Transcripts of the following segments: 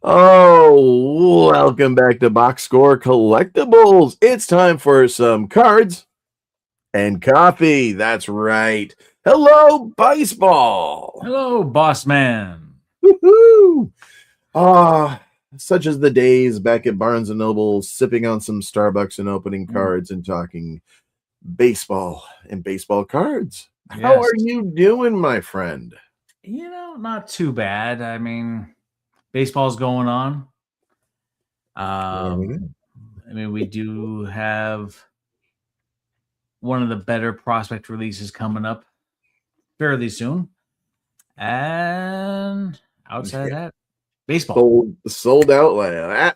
Oh, welcome back to Box Score Collectibles. It's time for some cards and coffee. That's right. Hello, Baseball. Hello, boss man. Woohoo! Ah, such as the days back at Barnes and Noble, sipping on some Starbucks and opening cards and talking baseball and baseball cards. How Yes. are you doing, my friend? Not too bad. I mean, baseball's going on. We do have one of the better prospect releases coming up fairly soon. And outside of that, baseball. Sold out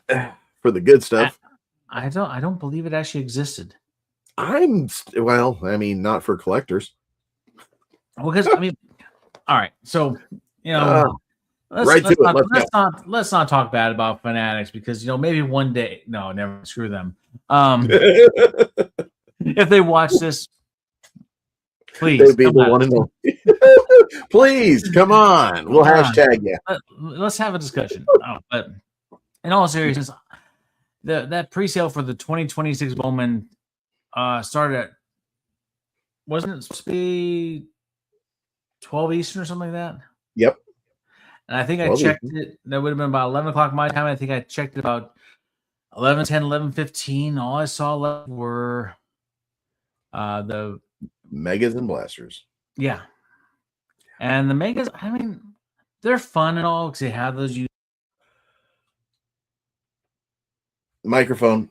for the good stuff. I don't believe it actually existed. Not for collectors. Well, because all right. So let's not talk bad about Fanatics because maybe one day. No, never screw them. If they watch this, please people want to know. Please come on. We'll hashtag you. Let's have a discussion. But in all seriousness, that pre-sale for the 2026 Bowman started at, wasn't it supposed to be 12 Eastern or something like that? Yep. And I think I checked it. That would have been about 11 o'clock my time. I think I checked it about 11:10, 11:15. All I saw left were the Megas and Blasters. Yeah. And the Megas, they're fun and all because they have those. Microphone.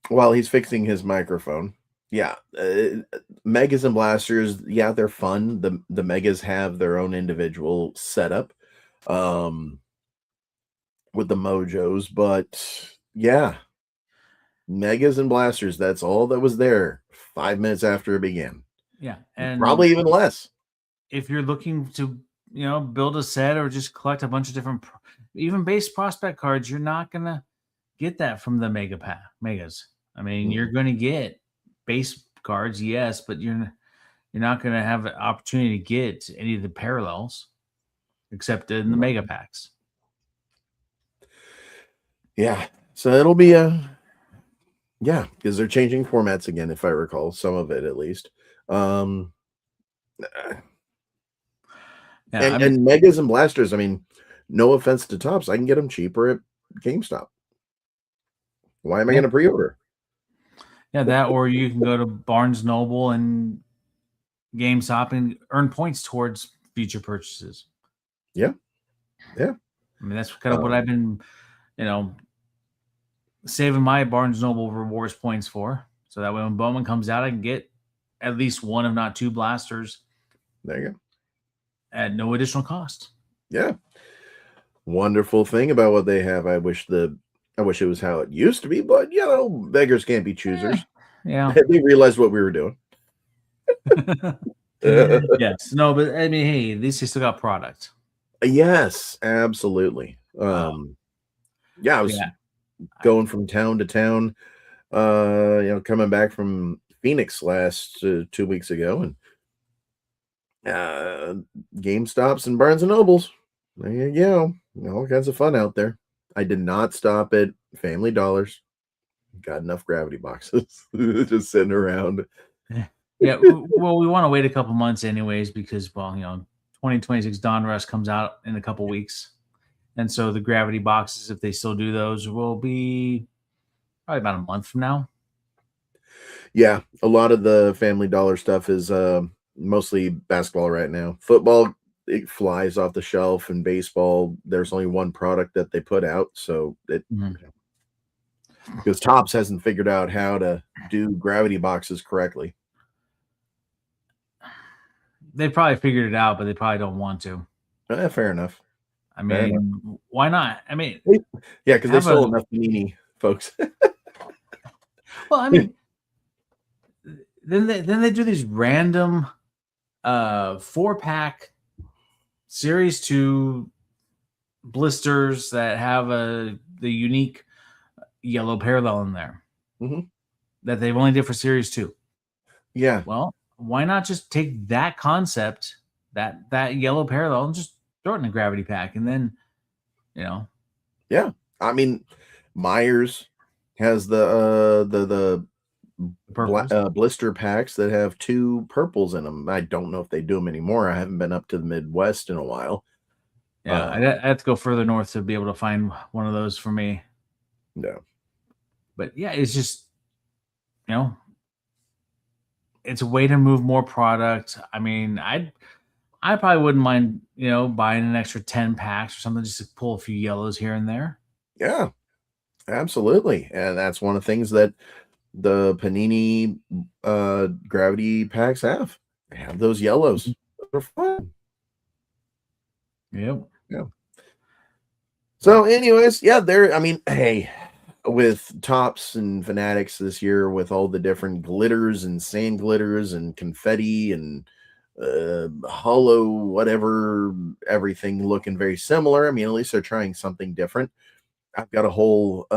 While he's fixing his microphone. Yeah. Megas and Blasters, yeah, they're fun. The Megas have their own individual setup with the mojos, but yeah. Megas and Blasters, that's all that was there 5 minutes after it began. Yeah. And probably even less. If you're looking to, build a set or just collect a bunch of different, even base prospect cards, you're not going to get that from the Megas. You're going to get base cards, yes, but you're not going to have an opportunity to get any of the parallels except in the Mega Packs. Yeah. So it'll be because they're changing formats again, if I recall, some of it at least. And Megas and Blasters, no offense to Tops, I can get them cheaper at GameStop. Why am I going to pre-order? Yeah, that, or you can go to Barnes Noble and GameStop and earn points towards future purchases. Yeah. That's kind of what I've been, saving my Barnes Noble rewards points for. So that way when Bowman comes out, I can get at least one, if not two blasters. There you go. At no additional cost. Yeah. Wonderful thing about what they have. I wish it was how it used to be, but beggars can't be choosers. Yeah. They realized what we were doing. Yes. No, but hey, at least they still got product. Yes, absolutely. I was going from town to town, coming back from Phoenix last 2 weeks ago, and GameStops and Barnes and Nobles. There you go. All kinds of fun out there. I did not stop at Family Dollars. Got enough gravity boxes just sitting around. Yeah, well, we want to wait a couple months anyways because, 2026 Donruss comes out in a couple weeks. And so the gravity boxes, if they still do those, will be probably about a month from now. Yeah, a lot of the Family Dollar stuff is mostly basketball right now. Football, it flies off the shelf, and baseball, there's only one product that they put out. So because Topps hasn't figured out how to do gravity boxes correctly. They probably figured it out, but they probably don't want to. Fair enough. Why not? Yeah, because they sold enough Panini folks. Well, then they do these random 4-pack Series 2 blisters that have the unique yellow parallel in there that they've only did for Series 2. Yeah. Well, why not just take that concept, that yellow parallel and just throw it in a gravity pack, and then Yeah, I mean, Myers has the purples. blister packs that have 2 purples in them. I don't know if they do them anymore. I haven't been up to the Midwest in a while. Yeah, I have to go further north to be able to find one of those for me. No. But yeah, it's just it's a way to move more product. I mean, I probably wouldn't mind buying an extra 10 packs or something just to pull a few yellows here and there. Yeah, absolutely, and that's one of the things that the Panini gravity packs have. They have those yellows. They're fun. Yep. Yeah. So, anyways, yeah, I mean, hey, with Tops and Fanatics this year, with all the different glitters and sand glitters and confetti and hollow whatever, everything looking very similar. I mean, at least they're trying something different. I've got a whole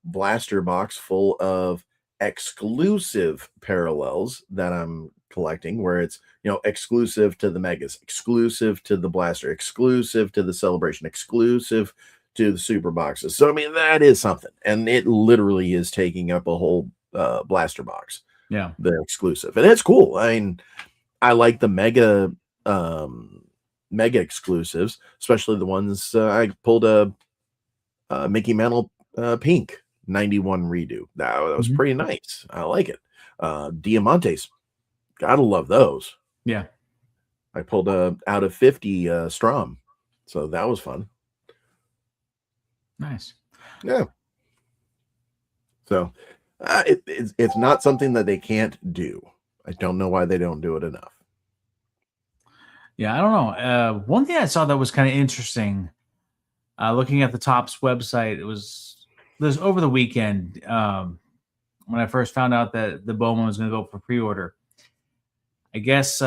blaster box full of exclusive parallels that I'm collecting, where it's exclusive to the Megas, exclusive to the Blaster, exclusive to the Celebration, exclusive to the Super Boxes. So I mean, that is something, and it literally is taking up a whole blaster box. Yeah, the exclusive, and it's cool. I mean, I like the mega exclusives, especially the ones I pulled a Mickey Mantle pink 91 redo. That was pretty nice. I like it. Diamantes, gotta love those. Yeah. I pulled a out of 50 Strom, so that was fun. Nice. Yeah. So it's not something that they can't do. I don't know why they don't do it enough. Yeah, I don't know. One thing I saw that was kind of interesting, looking at the Topps website, it was over the weekend when I first found out that the Bowman was going to go for pre-order. I guess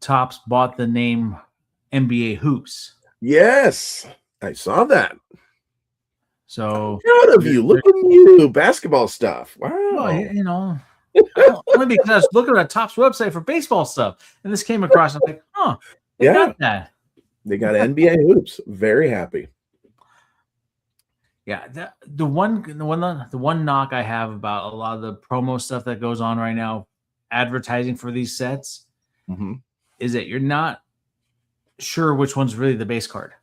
Topps bought the name NBA Hoops. Yes, I saw that. So I'm proud of you. Look at you, basketball stuff. Wow. Well, only because I was looking at Topps website for baseball stuff, and this came across. I'm like, they got that. They got NBA Hoops. Very happy. Yeah, the one knock I have about a lot of the promo stuff that goes on right now, advertising for these sets, is that you're not sure which one's really the base card.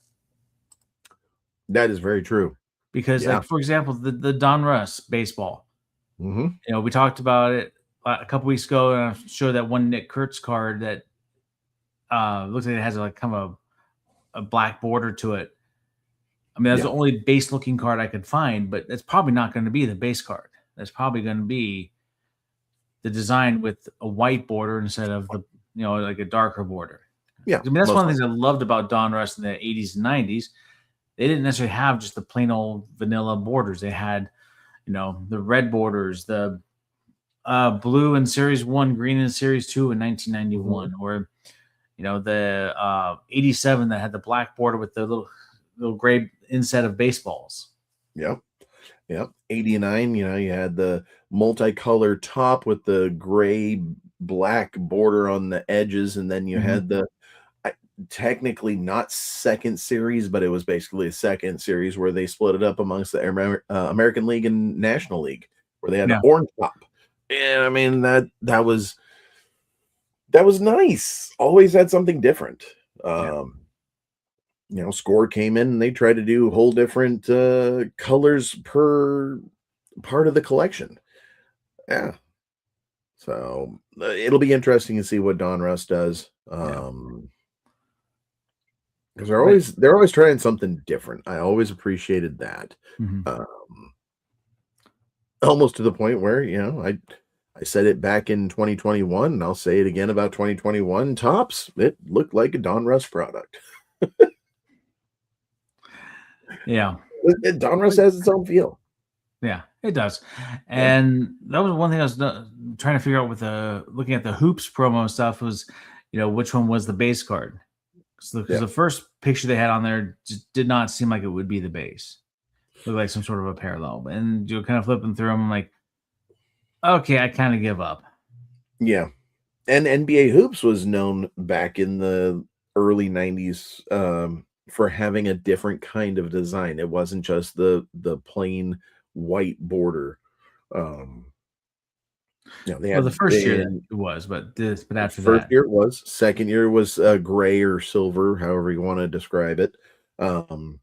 That is very true. Because, like, for example, the Don Russ baseball, we talked about it a couple weeks ago, and I showed that one Nick Kurtz card that looks like it has like kind of a black border to it. I mean, that's the only base looking card I could find, but that's probably not going to be the base card. That's probably going to be the design with a white border instead of the, like a darker border. Yeah. I mean, that's one of the things I loved about Don Russ in the 80s and 90s. They didn't necessarily have just the plain old vanilla borders. They had, the red borders, the blue in Series 1, green in Series 2 in 1991, or, the 87 that had the black border with the little gray inset of baseballs. Yep. 89, you had the multicolored top with the gray black border on the edges, and then you had the technically not second series, but it was basically a second series where they split it up amongst the American League and National League, where they had an orange top. And I mean, that was nice. Always had something different. Score came in and they tried to do whole different colors per part of the collection. Yeah. So it'll be interesting to see what Don Russ does. Because they're always trying something different. I always appreciated that. Almost to the point where, I said it back in 2021, and I'll say it again about 2021. Topps, it looked like a Don Russ product. Yeah. Don Russ has its own feel. Yeah, it does. And that was one thing I was trying to figure out with looking at the Hoops promo stuff was, which one was the base card. Because the first picture they had on there just did not seem like it would be the base. It looked like some sort of a parallel. And you're kind of flipping through them, I'm like, okay, I kind of give up. Yeah. And NBA Hoops was known back in the early 90s for having a different kind of design. It wasn't just the plain white border. Um, they Well, the had first year that it was, but after first that, year it was, second year was gray or silver, however you want to describe it. Um,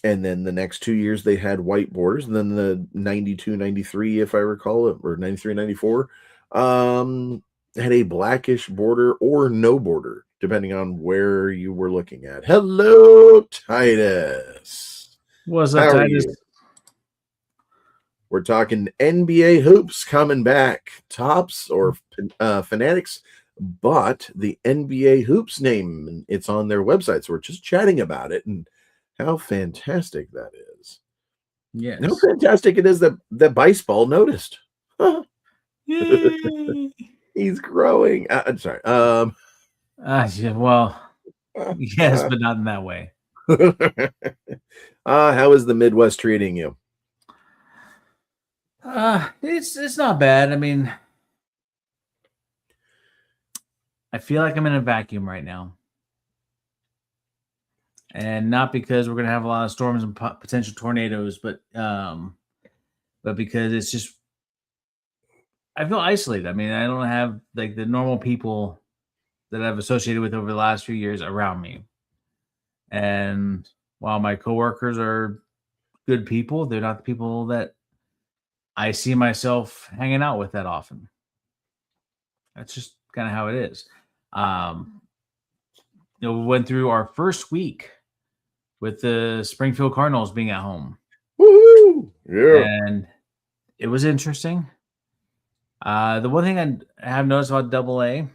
and then the next 2 years they had white borders, and then the 92, 93, if I recall it, or 93, 94, had a blackish border or no border, depending on where you were looking at. Hello, Titus. what's up, How are Titus? you? We're talking NBA hoops coming back. Tops or Fanatics bought the NBA hoops name, and it's on their website. So we're just chatting about it and how fantastic that is. How Yes. fantastic it is that Bice Ball noticed. Yay! He's growing. I'm sorry. Yeah, well, yes, but not in that way. How is the Midwest treating you? It's not bad. I mean, I feel like I'm in a vacuum right now, and not because we're gonna have a lot of storms and potential tornadoes, but because it's just I feel isolated. I mean, I don't have like the normal people that I've associated with over the last few years around me. And while my coworkers are good people, they're not the people that I see myself hanging out with that often. That's just kind of how it is. Um, we went through our first week with the Springfield Cardinals being at home, Woohoo! Yeah. and it was interesting. The one thing I have noticed about Double A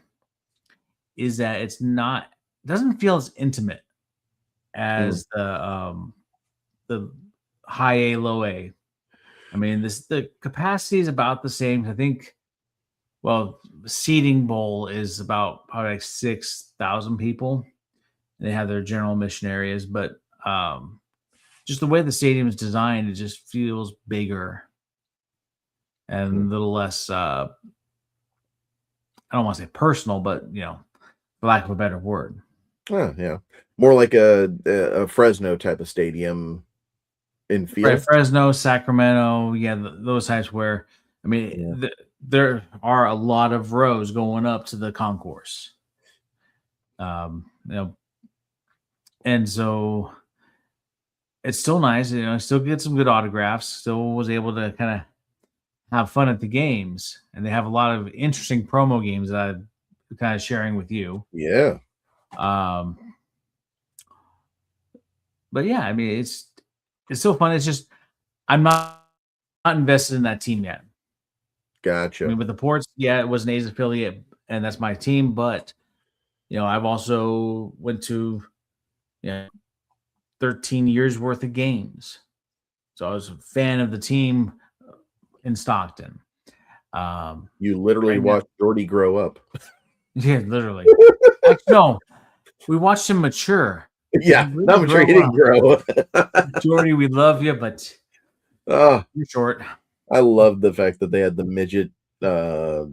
is that it's not doesn't feel as intimate Mm. as the high A, low A. I mean, the capacity is about the same. I think. Well, seating bowl is about probably like 6,000 people. They have their general mission areas, but just the way the stadium is designed, it just feels bigger and a little less. I don't want to say personal, but for lack of a better word, Yeah. More like a Fresno type of stadium in right? feel. Fresno, Sacramento, yeah, those types where I Yeah. mean, there are a lot of rows going up to the concourse. You know, and so it's still nice. Still get some good autographs. Still was able to kind of have fun at the games, and they have a lot of interesting promo games that I'm kind of sharing with you. Yeah. Um, but yeah, I mean, it's still fun. It's just I'm not invested in that team yet. I Gotcha. mean, with the Ports, yeah, it was an A's affiliate, and that's my team. But I've also went to 13 years worth of games, so I was a fan of the team in Stockton. You literally Right now, watched Jordy grow up. yeah, literally. Actually, no, we watched him mature. He Yeah, didn't really I'm sure he grow didn't up. grow up. Jordy, we love you, but Oh, you're short. I love the fact that they had the midget uh,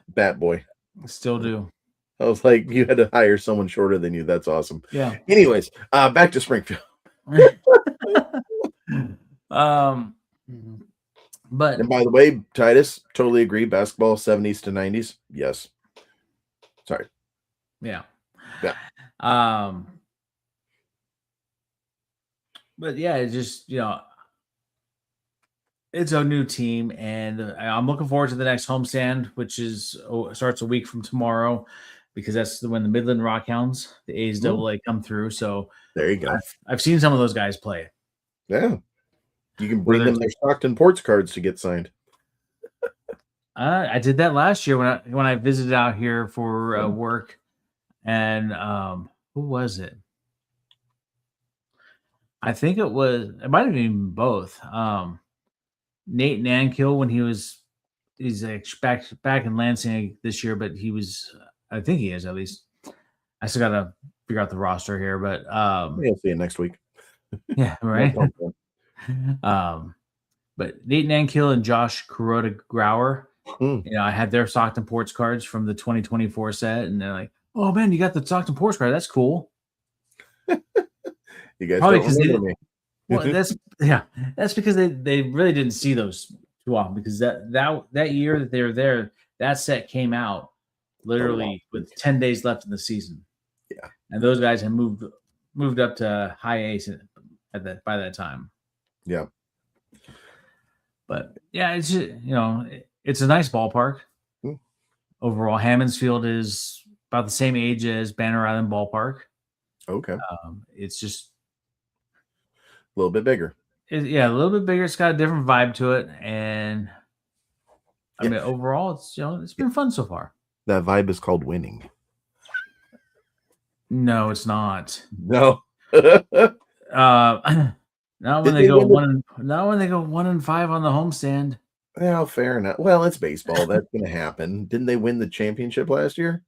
Bat Boy. Still do. I was like, you had to hire someone shorter than you. That's awesome. Yeah. Anyways, back to Springfield. um, And but by the way, Titus, totally agree. Basketball, 70s to 90s. Yes. Sorry. yeah. Yeah. Um, but yeah, it's just it's a new team, and I'm looking forward to the next homestand, which starts a week from tomorrow, because that's when the Midland Rockhounds, the A's Mm, Double A, come through. So there you go. I've seen some of those guys play. Yeah. You can bring Whether them their Stockton Ports cards to get signed. I did that last year when I visited out here for Yeah. work, and who was it? I think it might have been both. Nate Nankill when he's like back in Lansing this year, but I think he is at least. I still gotta figure out the roster here, but I'll see you next week. yeah, No right. pumpkin. um, but Nate Nankill and Josh Kuroda Grauer, Mm, I had their Stockton Ports cards from the 2024 set, and they're like, Oh man, you got the Stockton Porch car. That's cool. You guys Probably don't because they remember didn't. me. Well, that's because they really didn't see those too often because that year that they were there, that set came out The last literally with week. 10 days left in the season, Yeah. and those guys had moved up to high A at that by that time. Yeah. But yeah, it's just, it's a nice ballpark Hmm. overall. Hammond's Field is about the same age as Banner Island Ballpark. Okay. It's just A little bit bigger. yeah, a little bit bigger. It's got a different vibe to it, and I Yeah. mean overall, it's been fun so far. That vibe is called winning. No, it's not. No. Not when Did they they go win the? not when they go 1-5 on the homestand. Well, fair enough. Well, it's baseball. That's going to happen. Didn't they win the championship last year?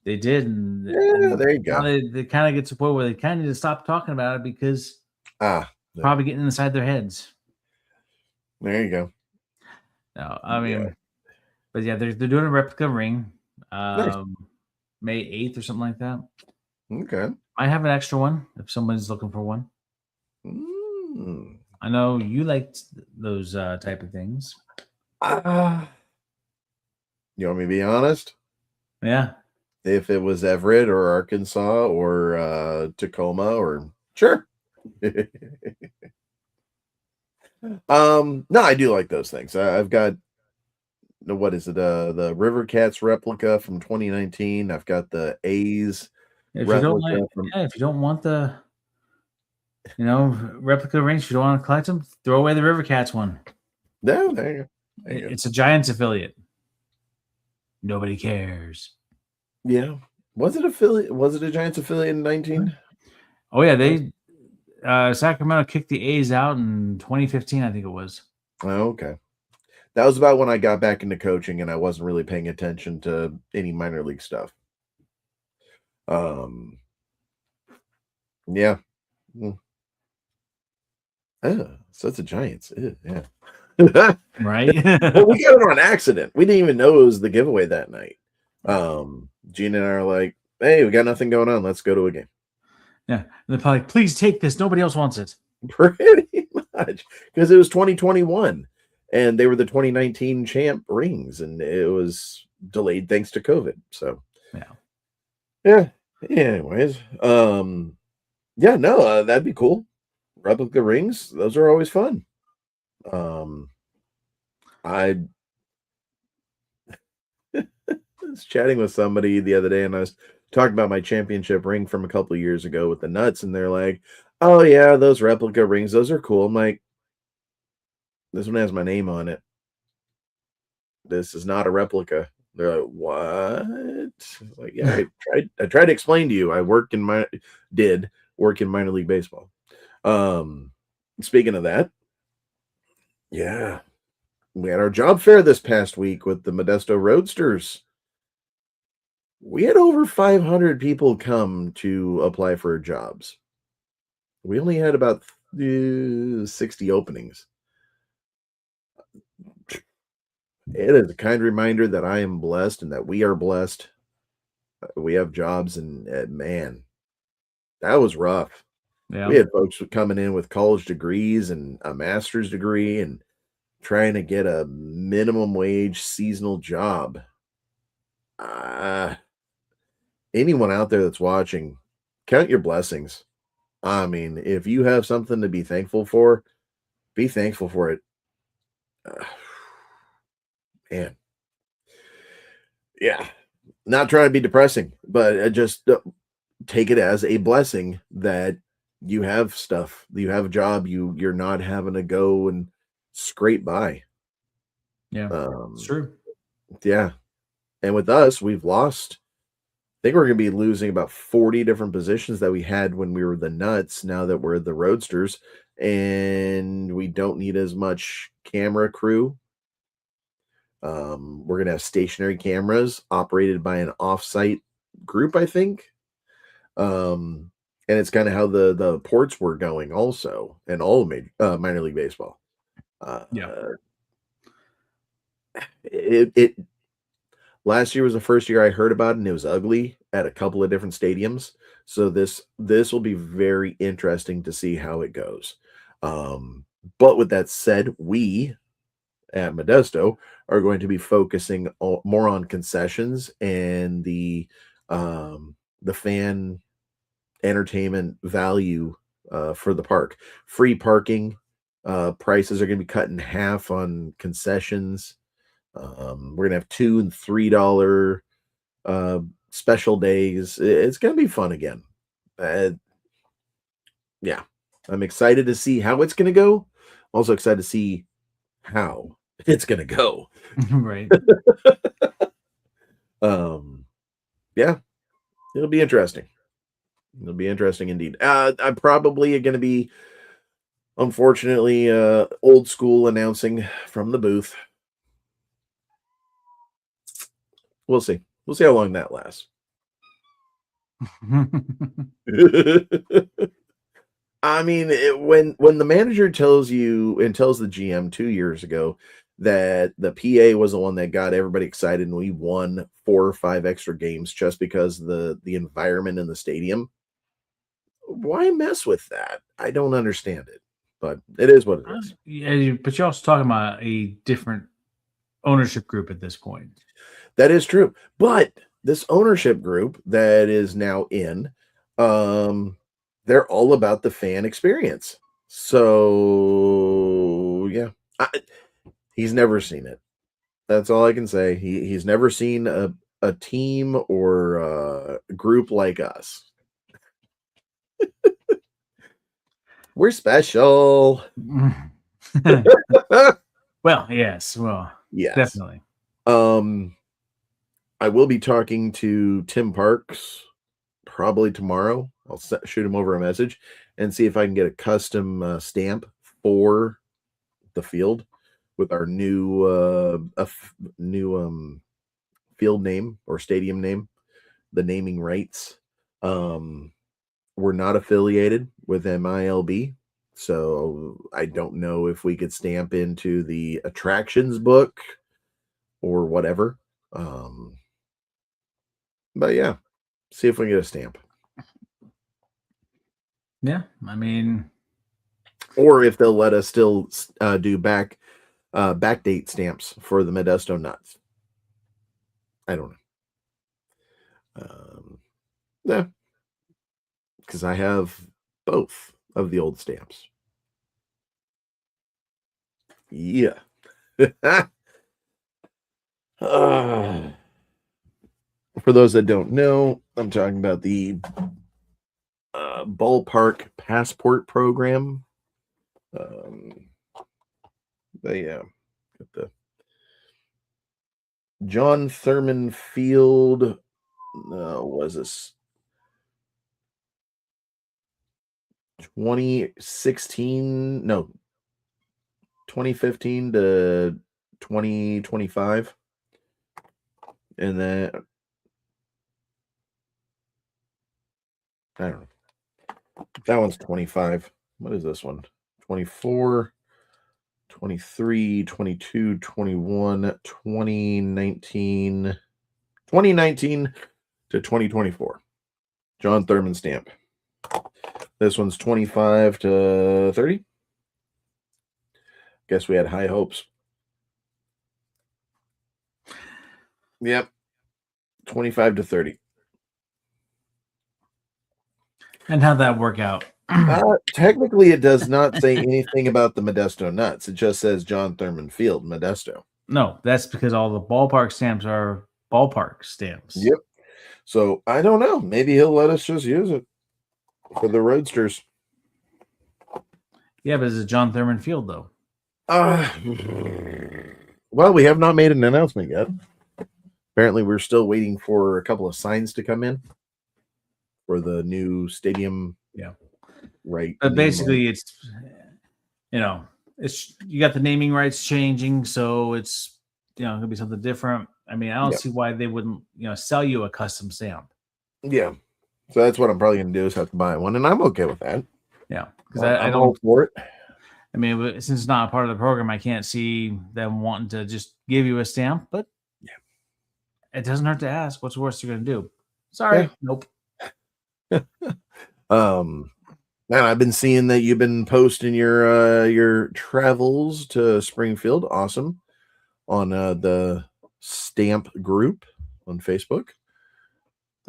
They did, and, Yeah, and there you now go. they kind of get to a point where they kind of need to stop talking about it because Ah, probably getting inside their heads. there you go. No, I Yeah. mean, but yeah, they're doing a replica ring, Nice. May 8th or something like that. Okay. I have an extra one if someone's looking for one. Mm. I know you liked those type of things. Ah. You want me to be honest? Yeah, If it was Everett or Arkansas or Tacoma or sure. No, I do like those things. I've got what is it? The River Cats replica from 2019. I've got the A's if you don't like, replica from yeah, if you don't want the replica rings, if you don't want to collect them, throw away the River Cats one. no, there you go. There you go. It's a Giants affiliate. Nobody cares. Yeah. Was it affiliate? Was it a Giants affiliate in 19? Oh yeah, they Sacramento kicked the A's out in 2015, I think it was. Oh, okay. That was about when I got back into coaching and I wasn't really paying attention to any minor league stuff. Um, yeah. Mm. Oh, so it's a Giants. Ew, yeah. Right? Well, we got it on accident. We didn't even know it was the giveaway that night. Gene and I are like, hey, we got nothing going on. Let's go to a game. Yeah. And they're probably like, please take this. Nobody else wants it. Pretty much. Because it was 2021 and they were the 2019 champ rings and it was delayed thanks to COVID. So Yeah. yeah. Anyways. Yeah, no, that'd be cool. Replica rings, those are always fun. I was chatting with somebody the other day and I was talking about my championship ring from a couple of years ago with the nuts, and they're like, oh yeah, those replica rings, those are cool. I'm like, this one has my name on it. This is not a replica. They're like, what? Like, yeah, I tried to explain to you. Did work in minor league baseball. Speaking of that, yeah, we had our job fair this past week with the Modesto Roadsters. We had over 500 people come to apply for jobs. We only had about 60 openings. It is a kind reminder that I am blessed and that we are blessed. We have jobs, and man, that was rough. We Yeah. had folks coming in with college degrees and a master's degree and trying to get a minimum wage seasonal job. Anyone out there that's watching, count your blessings. I mean, if you have something to be thankful for, be thankful for it. Man. Yeah. Not trying to be depressing, but just take it as a blessing that you have stuff, you have a job, you're not having to go and scrape by. Yeah. It's true. Yeah. And with us, we've lost, I think we're going to be losing about 40 different positions that we had when we were the Nuts, now that we're the Roadsters, and we don't need as much camera crew. We're going to have stationary cameras operated by an offsite group, I think. And it's kind of how the ports were going also in all minor league baseball. Yeah. It last year was the first year I heard about it, and it was ugly. at a couple of different stadiums. So this will be very interesting to see how it goes. But with that said, we at Modesto are going to be focusing more on concessions and the fan entertainment value for the park. Free parking prices are going to be cut in half on concessions. We're gonna have $2 and $3 special days. It's gonna be fun again. Uh, yeah, I'm excited to see how it's gonna go. Also excited to see how it's gonna go. Right. Yeah, it'll be interesting. It'll be interesting indeed. I'm probably going to be, unfortunately, old school announcing from the booth. We'll see. We'll see how long that lasts. I mean, when the manager tells you and tells the GM 2 years ago that the PA was the one that got everybody excited and we won 4 or 5 extra games just because the environment in the stadium, why mess with that? I don't understand it, but it is what it is. Yeah, but you're also talking about a different ownership group at this point. That is true. But this ownership group that is now in, they're all about the fan experience. So yeah, he's never seen it. That's all I can say. He's never seen a team or a group like us. We're special. Well, yes. Well, Yes. definitely. I will be talking to Tim Parks probably tomorrow. I'll shoot him over a message and see if I can get a custom stamp for the field with our new field name or stadium name, the naming rights. We're not affiliated with MILB, so I don't know if we could stamp into the attractions book or whatever. But yeah, see if we can get a stamp. Yeah, I mean, or if they'll let us still do backdate stamps for the Modesto nuts. I don't know. Yeah, because I have both of the old stamps. Yeah. For those that don't know, I'm talking about the ballpark passport program. They got the John Thurman Field. Was this 2016? No, 2015 to 2025. And then I don't know. That one's 25. What is this one? 24, 23, 22, 21, 2019 to 2024. John Thurman stamp. This one's 25 to 30. Guess we had high hopes. Yep. 25 to 30. and how'd that work out? Technically, it does not say anything about the Modesto nuts. It just says John Thurman Field, Modesto. No, that's because all the ballpark stamps are ballpark stamps. Yep. So I don't know. Maybe he'll let us just use it for the Roadsters. Yeah, but it's a John Thurman Field, though. Well, we have not made an announcement yet. Apparently, we're still waiting for a couple of signs to come in for the new stadium. Yeah. Right. But basically, it's, it's, you got the naming rights changing, so it's, gonna be something different. I mean, I don't see why they wouldn't, sell you a custom stamp. Yeah. So that's what I'm probably going to do is have to buy one, and I'm okay with that. Yeah, because I don't for it. I mean, since it's not a part of the program, I can't see them wanting to just give you a stamp. But yeah, it doesn't hurt to ask. What's the worst they're going to do? Sorry, nope. And I've been seeing that you've been posting your travels to Springfield. Awesome. On the Stamp group on Facebook.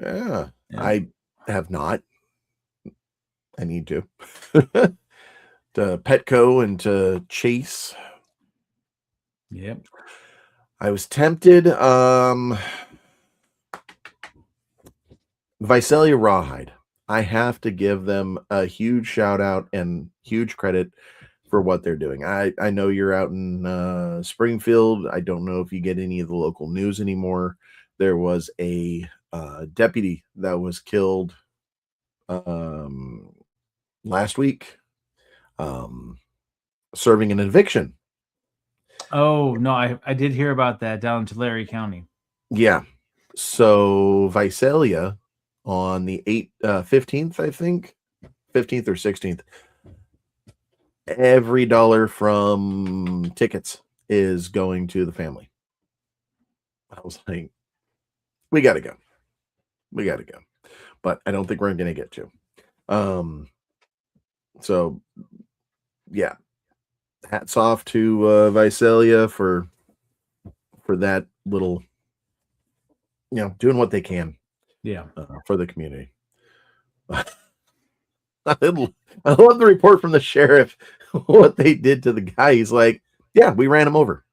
Yeah. I have not. I need to. To Petco and to Chase. Yep. I was tempted. Visalia Rawhide. I have to give them a huge shout out and huge credit for what they're doing. I know you're out in Springfield. I don't know if you get any of the local news anymore. There was a deputy that was killed last week, serving an eviction. Oh no, I did hear about that down in Tulare County. Yeah. So Visalia on the 15th, I think, 15th or 16th, every dollar from tickets is going to the family. I was like, we got to go. We got to go. But I don't think we're going to get to. So, yeah. Hats off to Visalia for that little, doing what they can. Yeah. For the community. I love the report from the sheriff, what they did to the guy. He's like, yeah, we ran him over.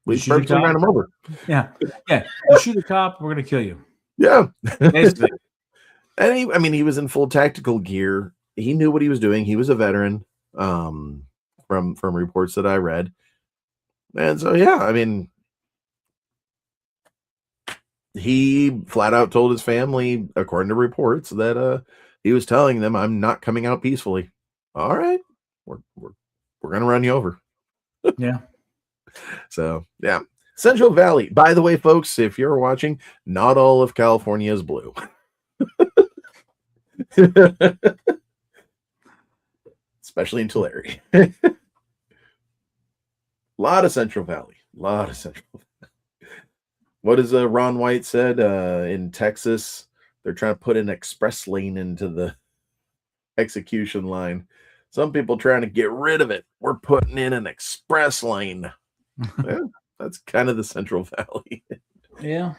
We purposely ran him over. Yeah. Yeah. You shoot a cop, we're going to kill you. Yeah. Basically. And he was in full tactical gear. He knew what he was doing. He was a veteran, from reports that I read. And so, yeah, I mean, he flat out told his family, according to reports, that he was telling them, I'm not coming out peacefully. All right. We're going to run you over. Yeah. So, yeah. Central Valley. By the way, folks, if you're watching, not all of California is blue. Especially in Tulare. A lot of Central Valley. What is Ron White said in Texas? They're trying to put an express lane into the execution line. Some people trying to get rid of it. We're putting in an express lane. Yeah, that's kind of the Central Valley. Yeah.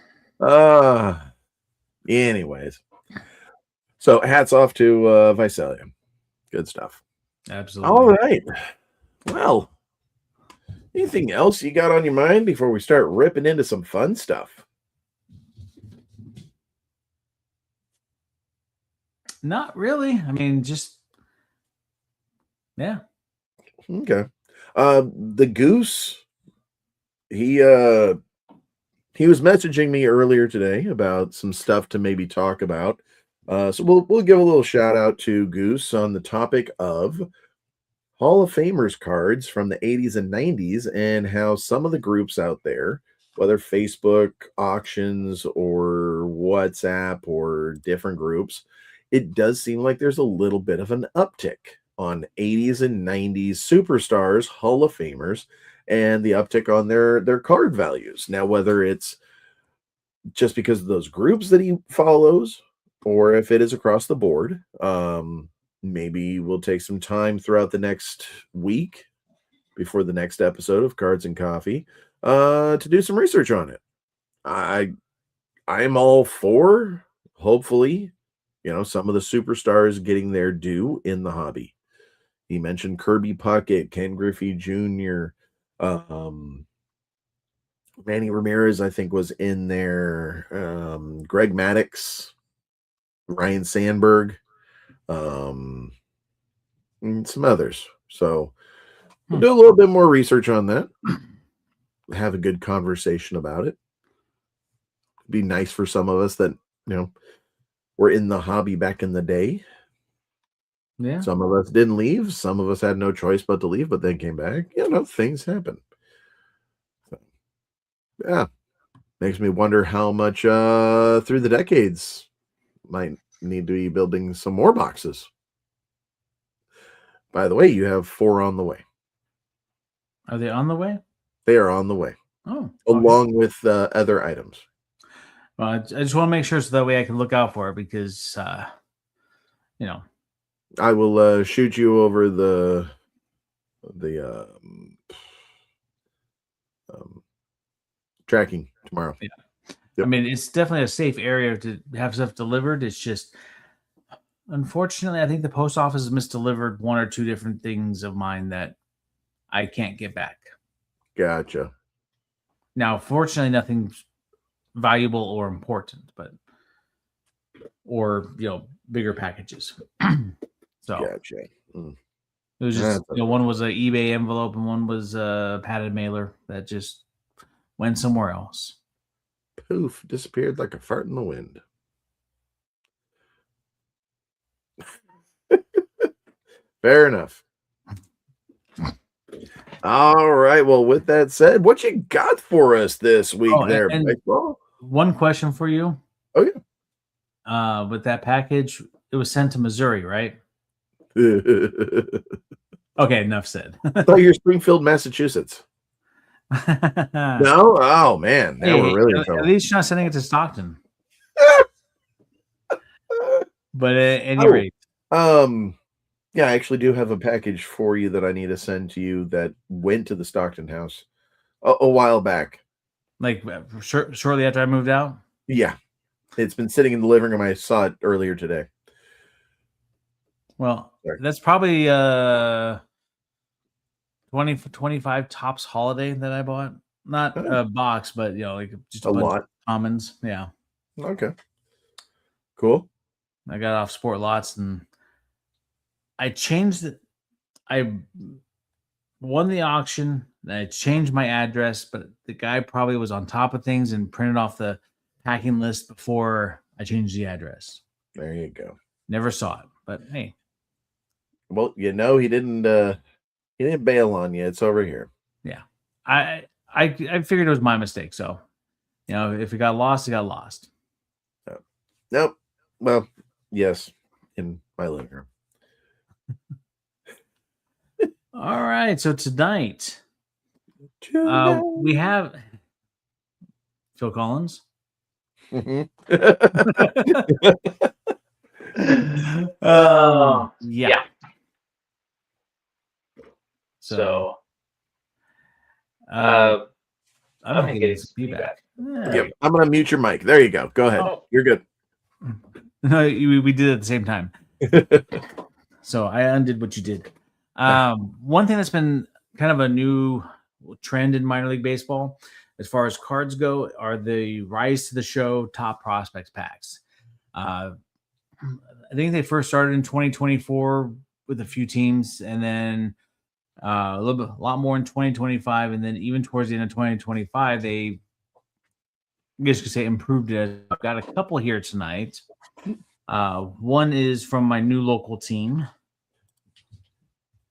Anyways. So hats off to Visalia. Good stuff. Absolutely. All right. Well, anything else you got on your mind before we start ripping into some fun stuff? Not really. I mean, just yeah. Okay. The Goose, he was messaging me earlier today about some stuff to maybe talk about. So we'll give a little shout out to Goose on the topic of Hall of Famers cards from the 80s and 90s and how some of the groups out there, whether Facebook auctions or WhatsApp or different groups, it does seem like there's a little bit of an uptick on 80s and 90s superstars, Hall of Famers, and the uptick on their card values. Now, whether it's just because of those groups that he follows or if it is across the board, maybe we'll take some time throughout the next week before the next episode of Cards and Coffee to do some research on it. I'm all for, hopefully, some of the superstars getting their due in the hobby. He mentioned Kirby Puckett, Ken Griffey Jr., Manny Ramirez, I think, was in there. Greg Maddux, Ryan Sandberg, and some others. So we'll do a little bit more research on that. Have a good conversation about it. Be nice for some of us that, were in the hobby back in the day. Yeah. Some of us didn't leave. Some of us had no choice but to leave, but then came back. Things happen. So, yeah. Makes me wonder how much through the decades might need to be building some more boxes. By the way, you have 4 on the way. Are they on the way? They are on the way. Oh, along with other items. Well, I just want to make sure so that way I can look out for it because, you know, I will shoot you over the um, tracking tomorrow. yeah. I Yep. mean, it's definitely a safe area to have stuff delivered. It's just, unfortunately, I think the post office has misdelivered one or two different things of mine that I can't get back. Gotcha. Now, fortunately, nothing's valuable or important, but or bigger packages. So Gotcha. Mm. it was just That's one unfortunate. was an eBay envelope and one was a padded mailer that just went somewhere else. Poof, disappeared like a fart in the wind. Fair enough. All right. Well, with that said, what you got for us this week Oh, there, and baseball? one question for you. Oh With that package, it was sent to Missouri, right? yeah. Okay, enough said. Oh, you're Springfield, Massachusetts. No? Oh man, now we're Hey, really in at trouble. least you're not sending it to Stockton. But at any Oh, rate, yeah, I actually do have a package for you that I need to send to you that went to the Stockton house a while back. like shortly after I moved out. Yeah, it's been sitting in the living room. I saw it earlier today. Well, Sorry. that's probably 25 Tops Holiday that I bought. Not Oh, a box, but like just a a bunch of lot. commons. Yeah. Okay, cool. I got off Sport Lots and I changed it. I won the auction. And I changed my address, but the guy probably was on top of things and printed off the packing list before I changed the address. There you go. Never saw it, but hey, Well, he didn't bail on you. It's over here. yeah. I figured it was my mistake. So if it got lost, it got lost. No. Nope. Well, yes, in my living room. All right. So tonight, Tonight. we have Phil Collins. Mhm. Yeah. Yeah. So So I'm I'm not not getting getting some some feedback. feedback. Yep. I'm gonna mute your mic. There you go. Go ahead. Oh. You're good. No, we did it at the same time. So I undid what you did. One thing that's been kind of a new trend in minor league baseball, as far as cards go, are the Rise to the Show Top Prospects packs. I think they first started in 2024 with a few teams, and then a lot more in 2025, and then even towards the end of 2025, they, I guess you could say, improved it. I've got a couple here tonight. One is from my new local team,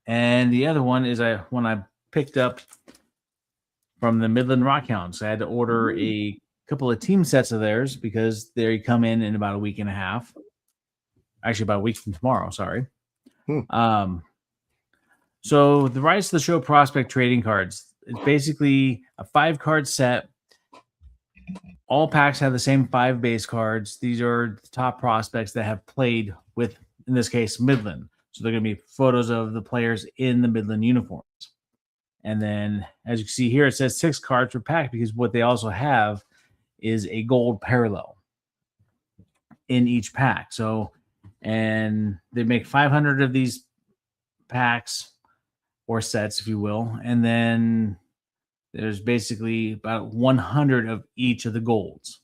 and the other one is one I picked up from the Midland Rockhounds. I had to order a couple of team sets of theirs because they come in about a week and a half. Actually, about a week from tomorrow. Sorry. So the Rise to the Show prospect trading cards. It's basically a 5-card set. All packs have the same 5 base cards. These are the top prospects that have played with, in this case, Midland. So they're going to be photos of the players in the Midland uniforms. And then, as you can see here, it says 6 cards per pack because what they also have is a gold parallel in each pack. So, and they make 500 of these packs or sets, if you will. And then there's basically about 100 of each of the golds.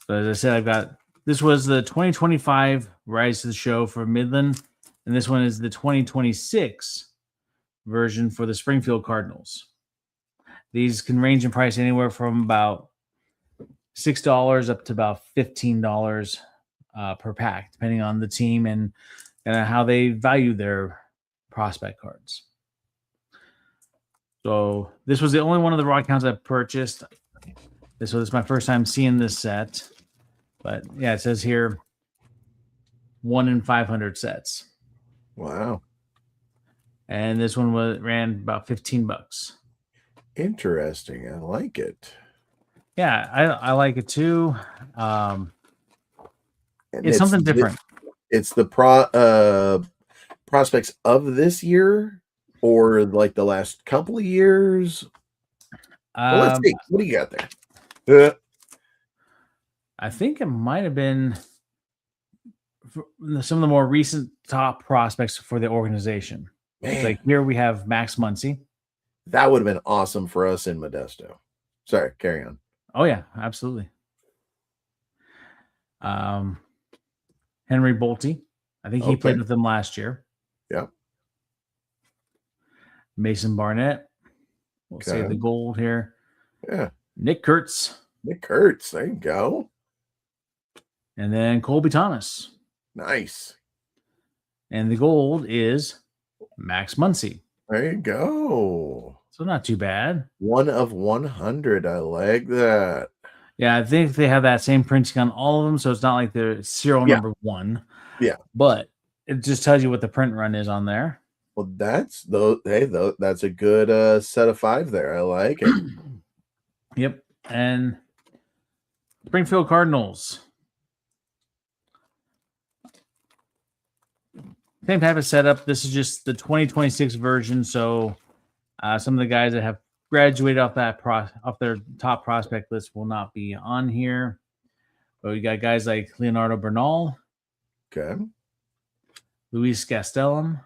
So as I said, this was the 2025 Rise to the Show for Midland, and this one is the 2026 version for the Springfield Cardinals. These can range in price anywhere from about $6 up to about $15 per pack, depending on the team and how they value their prospect cards. So this was the only one of the raw accounts I purchased. This was my first time seeing this set. But yeah, it says here 1 in 500 sets. Wow. And this one ran about $15. Interesting. I like it. Yeah, I like it too. Um, And it's something different. it's the prospects of this year or like the last couple of years. Well, let's Um, see. What do you got there? I think it might have been some of the more recent top prospects for the organization. Like Man, here we have Max Muncy. that would have been awesome for us in Modesto. Sorry, carry on. Oh yeah, absolutely. Um, Henry Bolte. I think he Okay. played with them last year. Yeah. Mason Barnett. We'll say the Okay. gold here. Yeah. Nick Kurtz. Nick Kurtz. There you go. And then Colby Thomas. Nice. And the gold is Max Muncy. There you go. So not too bad. 1 of 100. I like that. Yeah, I think they have that same printing on all of them, so it's not like they're serial Yeah. number 1. Yeah. But it just tells you what the print run is on there. Well, that's that's a good set of 5 there. I like it. Yep. And Springfield Cardinals. Same type of setup. This is just the 2026 version. So some of the guys that have graduated off their top prospect list will not be on here. But we got guys like Leonardo Bernal, Okay. Luis Gastelum,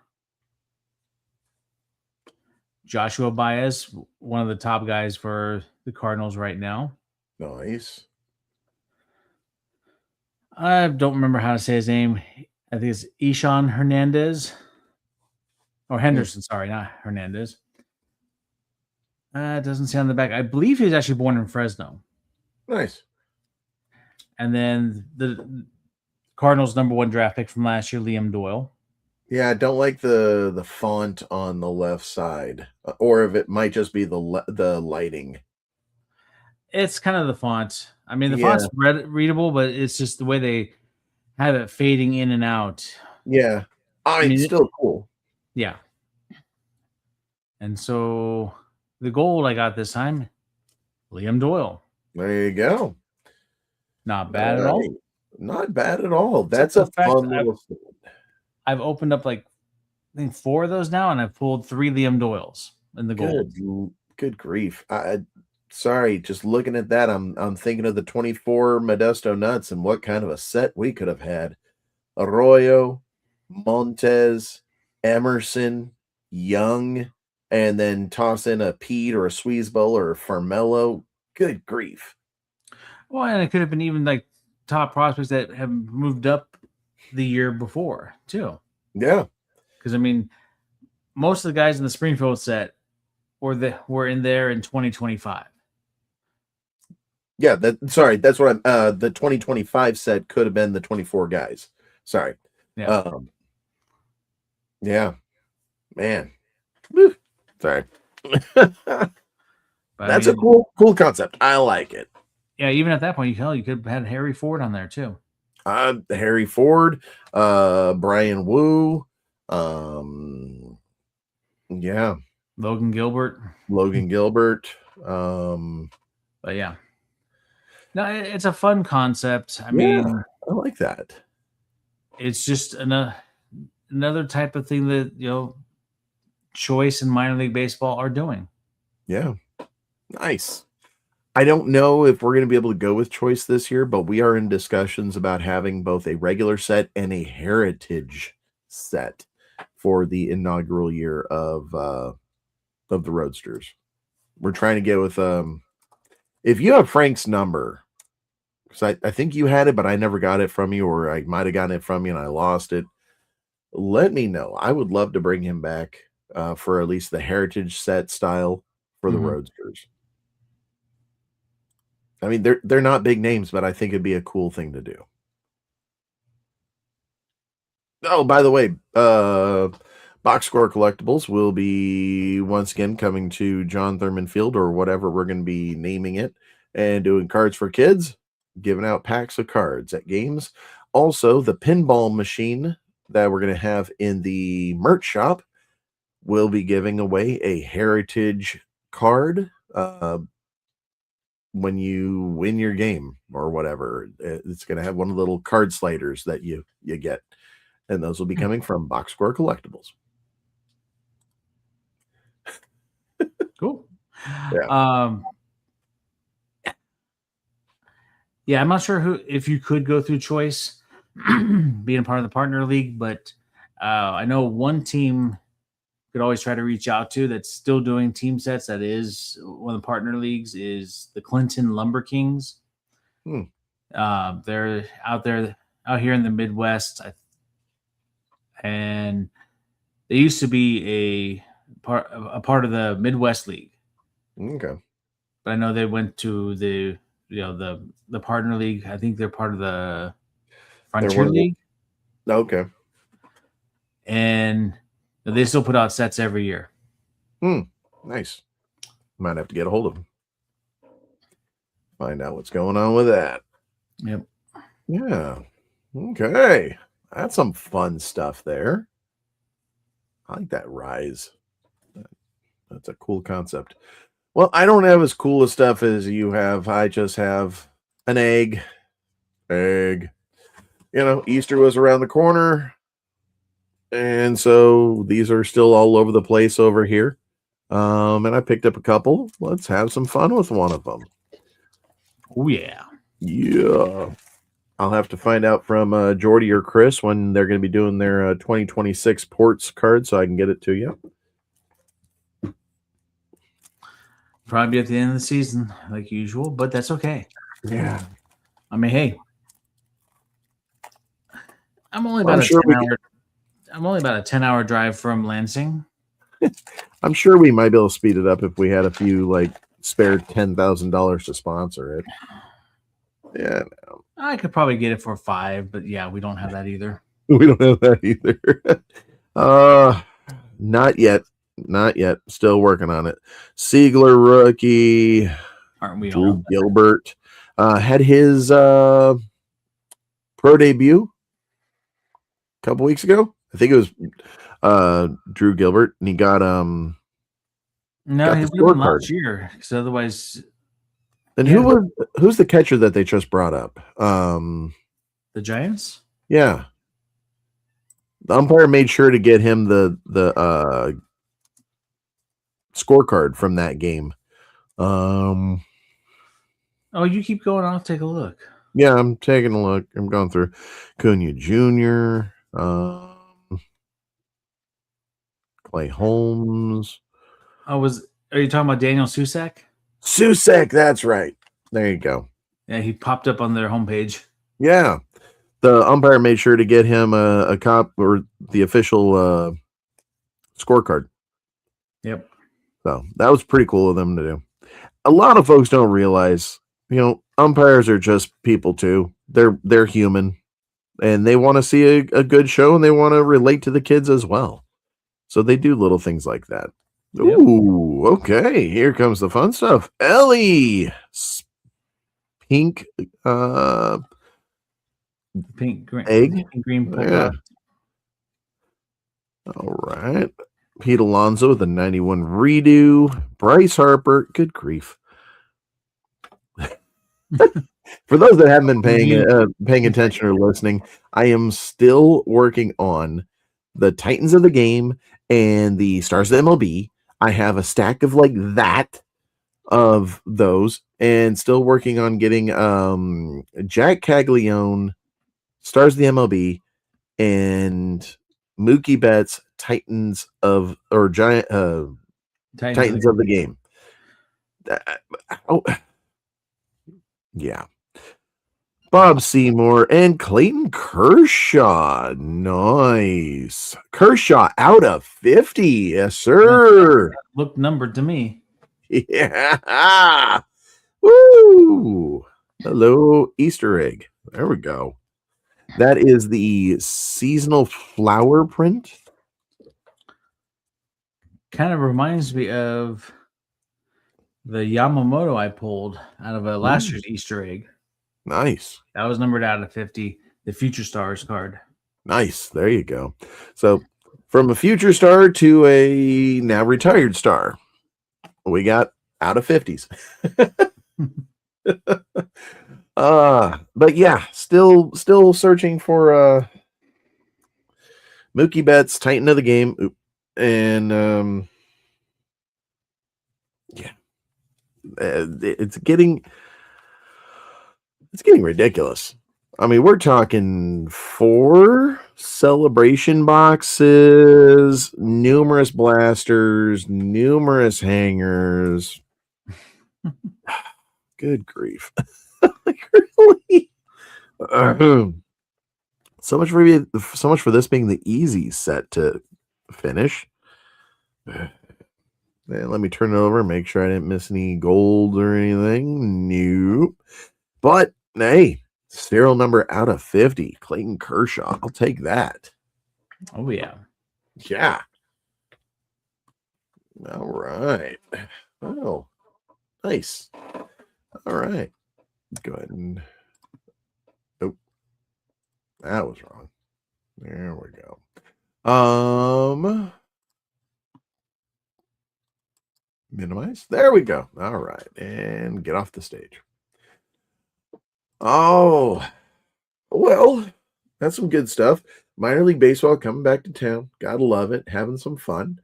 Joshua Baez, one of the top guys for the Cardinals right now. Nice. I don't remember how to say his name. I think it's Ishan Hernandez. Or Henderson, sorry, not Hernandez. It doesn't say on the back. I believe he was actually born in Fresno. Nice. And then the Cardinals' number 1 draft pick from last year, Liam Doyle. Yeah, I don't like the font on the left side, or if it might just be the lighting. It's kind of the font. I mean, the font's readable, but it's just the way they have it fading in and out. Yeah. I mean, it's still cool. Yeah. And so the gold I got this time, Liam Doyle. There you go. Not bad at all. Not bad at all. That's a fun little. I've opened up like I think 4 of those now, and I've pulled 3 Liam Doyles in the gold. Good grief! Sorry, just looking at that, I'm thinking of the 24 Modesto Nuts and what kind of a set we could have had. Arroyo, Montez, Emerson, Young, and then toss in a Pete or a Sweezeball or a Farmello. Good grief! Well, and it could have been even like top prospects that have moved up the year before too. Yeah, because I mean, most of the guys in the Springfield set were in there in 2025. Yeah, that's what I'm the 2025 set could have been the 24 guys. Sorry. Yeah. Yeah. Man. Woo. Sorry. That's a cool concept. I like it. Yeah, even at that point, you could have had Harry Ford on there too. Harry Ford, Brian Wu, yeah. Logan Gilbert. But yeah. No, it's a fun concept. I mean, I like that. It's just another type of thing that Choice and minor league baseball are doing. Yeah. Nice. I don't know if we're going to be able to go with Choice this year, but we are in discussions about having both a regular set and a heritage set for the inaugural year of the Roadsters. We're trying to get with if you have Frank's number, because I think you had it, but I never got it from you, or I might have gotten it from you and I lost it. Let me know. I would love to bring him back for at least the heritage set style for the Roadsters. I mean, they're not big names, but I think it'd be a cool thing to do. Oh, by the way, Box Score Collectibles will be once again coming to John Thurman Field or whatever we're going to be naming it, and doing cards for kids, giving out packs of cards at games. Also, the pinball machine that we're going to have in the merch shop will be giving away a heritage card. when you win your game or whatever. It's going to have one of the little card sliders that you get, and those will be coming from Box Score Collectibles. Cool. Yeah. Yeah, I'm not sure if you could go through choice being a part of the partner league, but I know one team could always try to reach out to that's still doing team sets. That is one of the partner leagues is the Clinton Lumber Kings. They're out here in the Midwest, and they used to be a part of the Midwest League. Okay. But I know they went to the partner league. I think they're part of the Frontier League. Okay. And they still put out sets every year. Nice. Might have to get a hold of them. Find out what's going on with that. Yep. Yeah. Okay. That's some fun stuff there. I like that Rise. That's a cool concept. Well, I don't have as cool a stuff as you have. I just have an egg. Easter was around the corner. And so these are still all over the place over here. And I picked up a couple. Let's have some fun with one of them. Oh, yeah. Yeah. I'll have to find out from Jordy or Chris when they're going to be doing their 2026 ports card so I can get it to you. Probably at the end of the season, like usual, but that's okay. Yeah. I mean, hey, I'm only about a 10-hour drive from Lansing. I'm sure we might be able to speed it up if we had a few spare $10,000 to sponsor it. Yeah, no. I could probably get it for $5, but yeah, we don't have that either. We don't have that either. Not yet. Still working on it. Siegler rookie. Aren't we Drew all? Gilbert had his pro debut a couple weeks ago. I think it was Drew Gilbert, and he got no, he won last year because otherwise. And who's the catcher that they just brought up? The Giants? Yeah. The umpire made sure to get him the scorecard from that game. Oh, you keep going. I'll take a look. Yeah, I'm taking a look. I'm going through Cunha Jr., Clay Holmes. Are you talking about Daniel Susak? Susak, that's right. There you go. Yeah, he popped up on their homepage. Yeah. The umpire made sure to get him a cop or the official scorecard. Yep. So that was pretty cool of them to do. A lot of folks don't realize, umpires are just people too. They're human, and they want to see a good show, and they want to relate to the kids as well. So they do little things like that. Yep. Ooh, okay. Here comes the fun stuff. Ellie, pink, green, egg, green polka. Yeah. All right. Pete Alonso with a 91 redo. Bryce Harper. Good grief. For those that haven't been paying attention or listening, I am still working on the Titans of the Game and the Stars of the MLB. I have a stack of that of those, and still working on getting Jack Caglione, Stars of the MLB, and Mookie Betts, Titans of the Game. Yeah. Bob Seymour and Clayton Kershaw. Nice. Kershaw out of 50. Yes, sir. Looked numbered to me. Yeah. Woo. Hello, Easter egg. There we go. That is the seasonal flower print. Kind of reminds me of the Yamamoto I pulled out of a last year's Easter egg. Nice. That was numbered out of 50. The Future Stars card. Nice. There you go. So from a future star to a now retired star, we got out of 50s. But yeah, still searching for Mookie Betts, Titan of the game. And yeah, it's getting ridiculous. I mean, we're talking 4 celebration boxes, numerous blasters, numerous hangers. Good grief. Like, really? So much for this being the easy set to finish. Let me turn it over and make sure I didn't miss any gold or anything. Nope. But hey, serial number out of 50, Clayton Kershaw. I'll take that. Oh yeah. Yeah. All right. Oh, nice. All right. Go ahead and. Oh, that was wrong. There we go. Minimize. There we go. All right. And get off the stage. Oh, well, that's some good stuff. Minor League Baseball coming back to town. Gotta love it. Having some fun.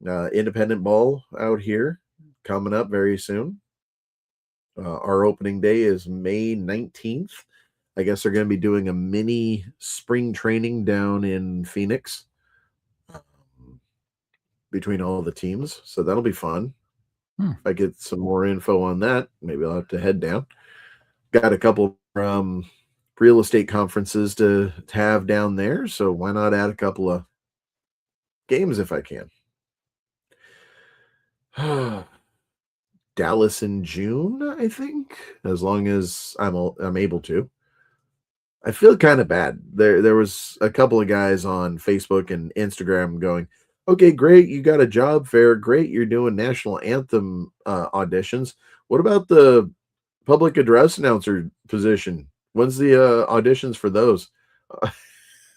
Independent ball out here coming up very soon. Our opening day is May 19th. I guess they're going to be doing a mini spring training down in Phoenix between all the teams. So that'll be fun. If I get some more info on that, maybe I'll have to head down. Got a couple real estate conferences to have down there. So why not add a couple of games if I can? Dallas in June, I think, as long as I'm able to. I feel kind of bad. There was a couple of guys on Facebook and Instagram going, "Okay, great, you got a job fair. Great, you're doing national anthem auditions. What about the public address announcer position? When's the auditions for those?"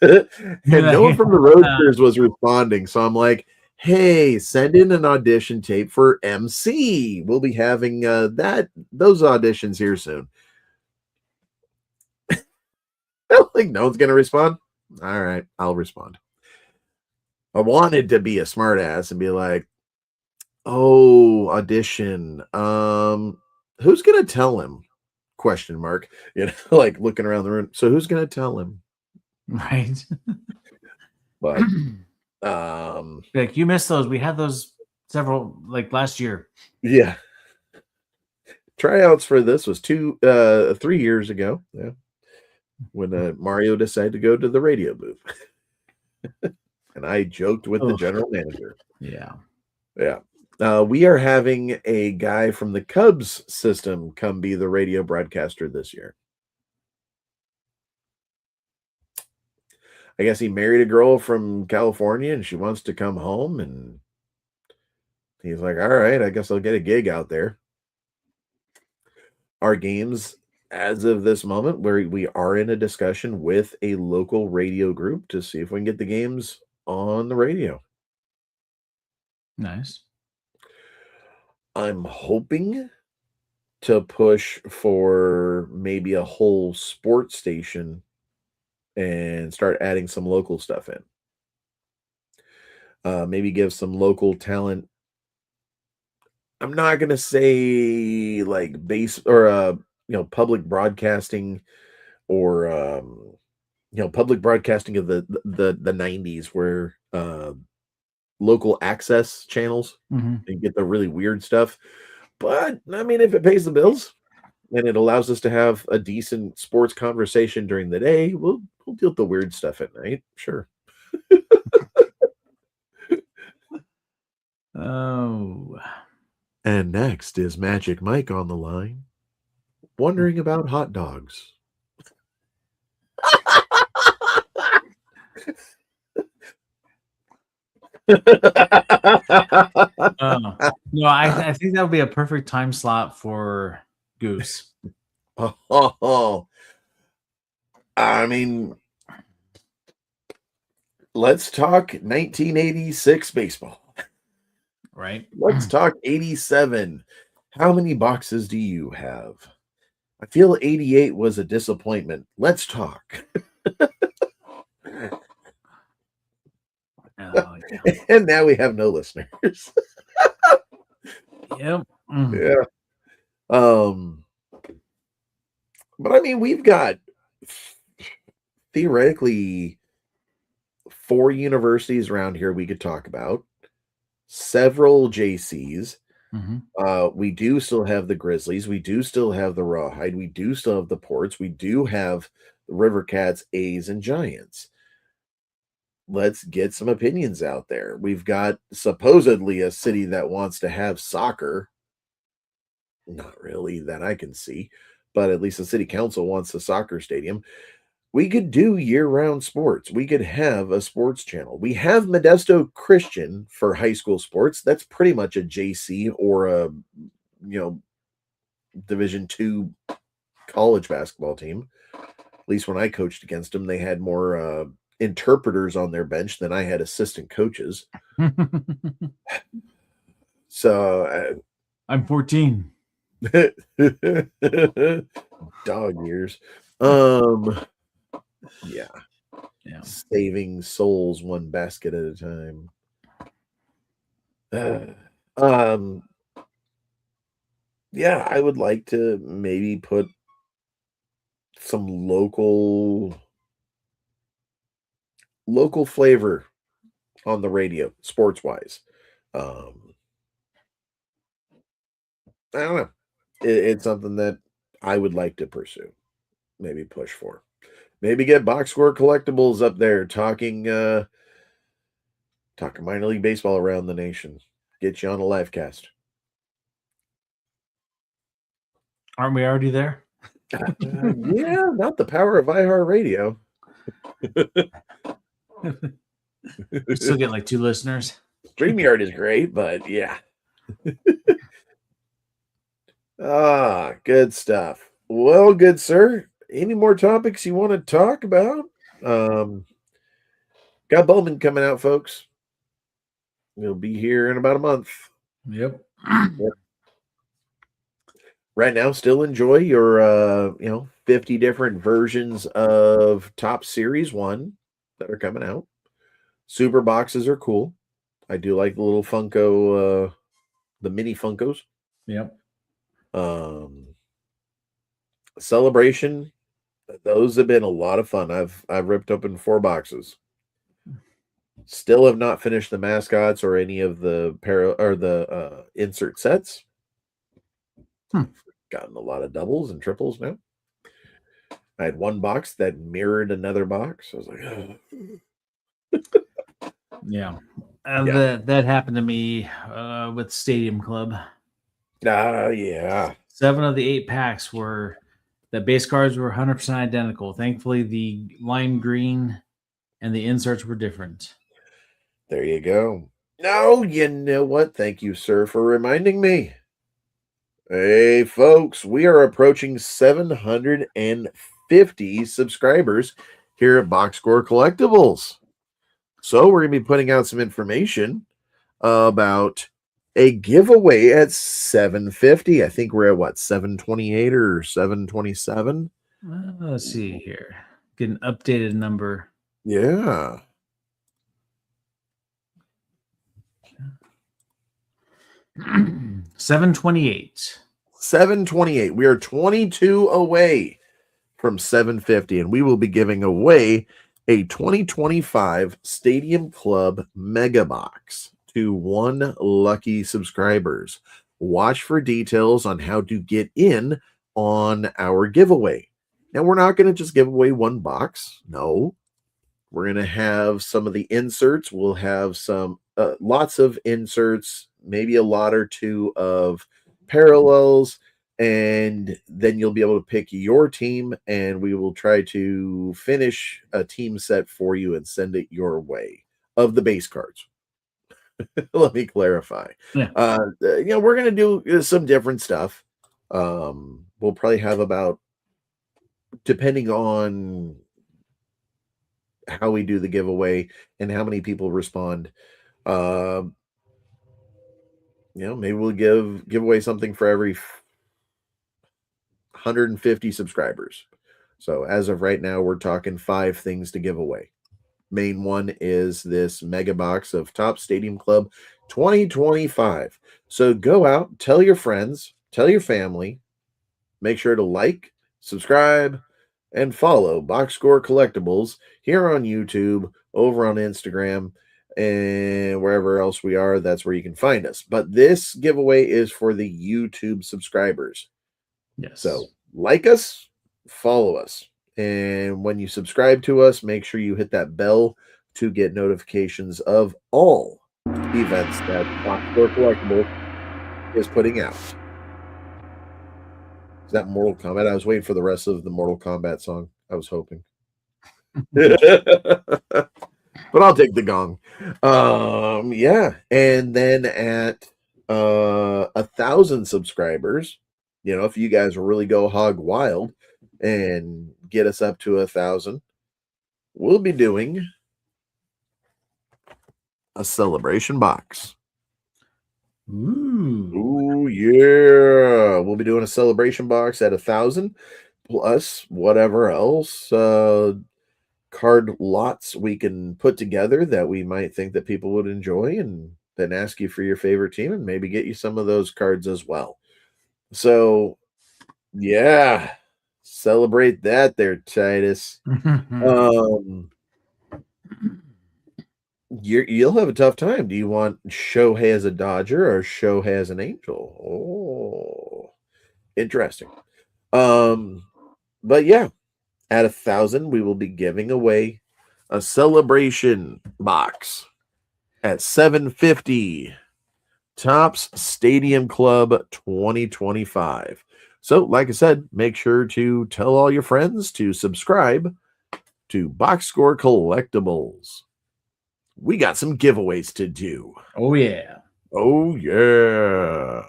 And no one from the Roadsters was responding. So I'm like, hey, send in an audition tape for MC. We'll be having those auditions here soon. Like, no one's gonna respond. All right, I'll respond. I wanted to be a smartass and be like, oh, audition. Who's gonna tell him? Question mark. You know, like looking around the room. So who's gonna tell him? Right. But like, you missed those. We had those several, like, last year. Yeah. Tryouts for this was 3 years ago. Yeah. When Mario decided to go to the radio booth. And I joked with the general manager. Yeah. Yeah. We are having a guy from the Cubs system come be the radio broadcaster this year. I guess he married a girl from California and she wants to come home, and he's like, all right, I guess I'll get a gig out there. Our games, as of this moment, where we are in a discussion with a local radio group to see if we can get the games on the radio. Nice. I'm hoping to push for maybe a whole sports station and start adding some local stuff in. Maybe give some local talent. I'm not gonna say like base or public broadcasting or public broadcasting of the 90s where local access channels and get the really weird stuff. But I mean, if it pays the bills and it allows us to have a decent sports conversation during the day, we'll deal with the weird stuff at night. Sure. Oh. And next is Magic Mike on the line, wondering about hot dogs. No, I think that would be a perfect time slot for Goose. I mean, let's talk 1986 baseball. Right. Let's talk 87. How many boxes do you have? I feel 88 was a disappointment. Let's talk. Oh, yeah. And now we have no listeners. Yep. Yeah. But I mean, we've got theoretically 4 universities around here we could talk about, several JCs. We do still have the Grizzlies. We do still have the Rawhide. We do still have the Ports. We do have the River Cats, A's, and Giants. Let's get some opinions out there. We've got supposedly a city that wants to have soccer. Not really that I can see, but at least the city council wants a soccer stadium. We could do year-round sports. We could have a sports channel. We have Modesto Christian for high school sports. That's pretty much a JC or a Division II college basketball team. At least when I coached against them, they had more interpreters on their bench than I had assistant coaches. So I'm 14. Dog years. Yeah. Saving souls one basket at a time. Yeah, I would like to maybe put some local flavor on the radio, sports wise. I don't know. It's something that I would like to pursue, maybe push for. Maybe get Box Score Collectibles up there talking minor league baseball around the nation. Get you on a live cast. Aren't we already there? Yeah, not the power of iHeartRadio. We still get like 2 listeners. StreamYard is great, but yeah. Good stuff. Well, good sir. Any more topics you want to talk about? Got Bowman coming out, folks. He'll be here in about a month. Yep. Right now, still enjoy your 50 different versions of Top Series 1 that are coming out. Super boxes are cool. I do like the little Funko, the mini Funkos. Yep. Celebration, those have been a lot of fun. I've ripped open 4 boxes. Still have not finished the mascots or any of the insert sets. Gotten a lot of doubles and triples now. I had 1 box that mirrored another box. I was like, yeah. That happened to me with Stadium Club. Yeah. 7 of the 8 packs were the base cards were 100% identical. Thankfully, the lime green and the inserts were different. There you go. No, you know what? Thank you, sir, for reminding me. Hey, folks, we are approaching 750 subscribers here at Box Score Collectibles. So we're going to be putting out some information about a giveaway at 750. I think we're at what, 728 or 727? Let's see here. Get an updated number. Yeah. $728. 728. We are 22 away from 750, and we will be giving away a 2025 Stadium Club Mega Box to 1 lucky subscribers. Watch for details on how to get in on our giveaway. Now, we're not going to just give away 1 box. No. We're going to have some of the inserts. We'll have some lots of inserts, maybe a lot or 2 of parallels, and then you'll be able to pick your team, and we will try to finish a team set for you and send it your way of the base cards. Let me clarify. Yeah. We're going to do some different stuff. We'll probably have about, depending on how we do the giveaway and how many people respond, maybe we'll give away something for every 750 subscribers. So as of right now, we're talking 5 things to give away. Main one is this mega box of Top Stadium Club 2025. So go out, tell your friends, tell your family, make sure to like, subscribe, and follow Box Score Collectibles here on YouTube, over on Instagram, and wherever else we are. That's where you can find us. But this giveaway is for the YouTube subscribers. Yes. So like us, follow us. And when you subscribe to us, make sure you hit that bell to get notifications of all events that Box Score Collectible is putting out. Is that Mortal Kombat? I was waiting for the rest of the Mortal Kombat song. I was hoping. But I'll take the gong. Yeah. And then at 1,000 subscribers, if you guys really go hog wild and get us up to 1,000, we'll be doing a celebration box. Ooh, yeah. We'll be doing a celebration box at 1,000 plus whatever else card lots we can put together that we might think that people would enjoy, and then ask you for your favorite team and maybe get you some of those cards as well. So yeah, celebrate that there, Titus. You'll have a tough time. Do you want Shohei as a Dodger or Shohei as an Angel? Oh, interesting. But yeah, at 1,000, we will be giving away a celebration box at 750 Topps Stadium Club 2025. So, like I said, make sure to tell all your friends to subscribe to Box Score Collectibles. We got some giveaways to do. Oh, yeah. Oh, yeah.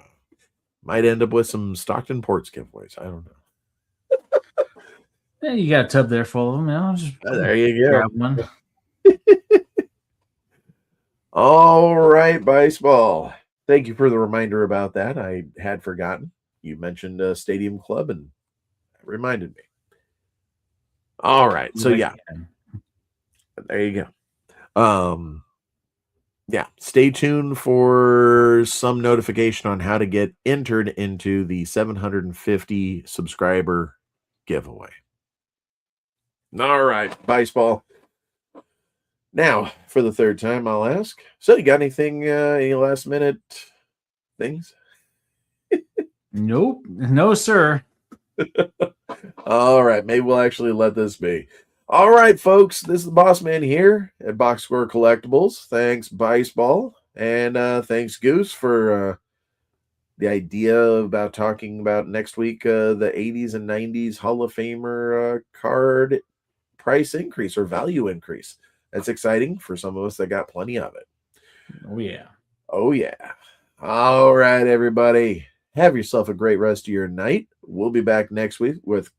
Might end up with some Stockton Ports giveaways. I don't know. Yeah, you got a tub there full of them. Just there you go. Grab one. All right, Bice Ball. Thank you for the reminder about that. I had forgotten. You mentioned Stadium Club, and that reminded me. All right. So, yeah. There you go. Yeah, stay tuned for some notification on how to get entered into the 750 subscriber giveaway. All right, Bice Ball. Now, for the third time, I'll ask. So, you got anything, any last minute things? Nope. No, sir. All right, maybe we'll actually let this be. All right, folks, this is the Bossman here at Box Score Collectibles. Thanks, Bice Ball, and thanks, Goose, for the idea about talking about next week the 80s and 90s Hall of Famer card price increase or value increase. That's exciting for some of us that got plenty of it. Oh, yeah. Oh, yeah. All right, everybody. Have yourself a great rest of your night. We'll be back next week with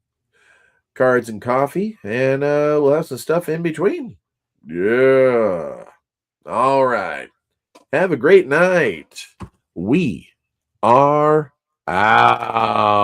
cards and coffee, and we'll have some stuff in between. Yeah. All right. Have a great night. We are out.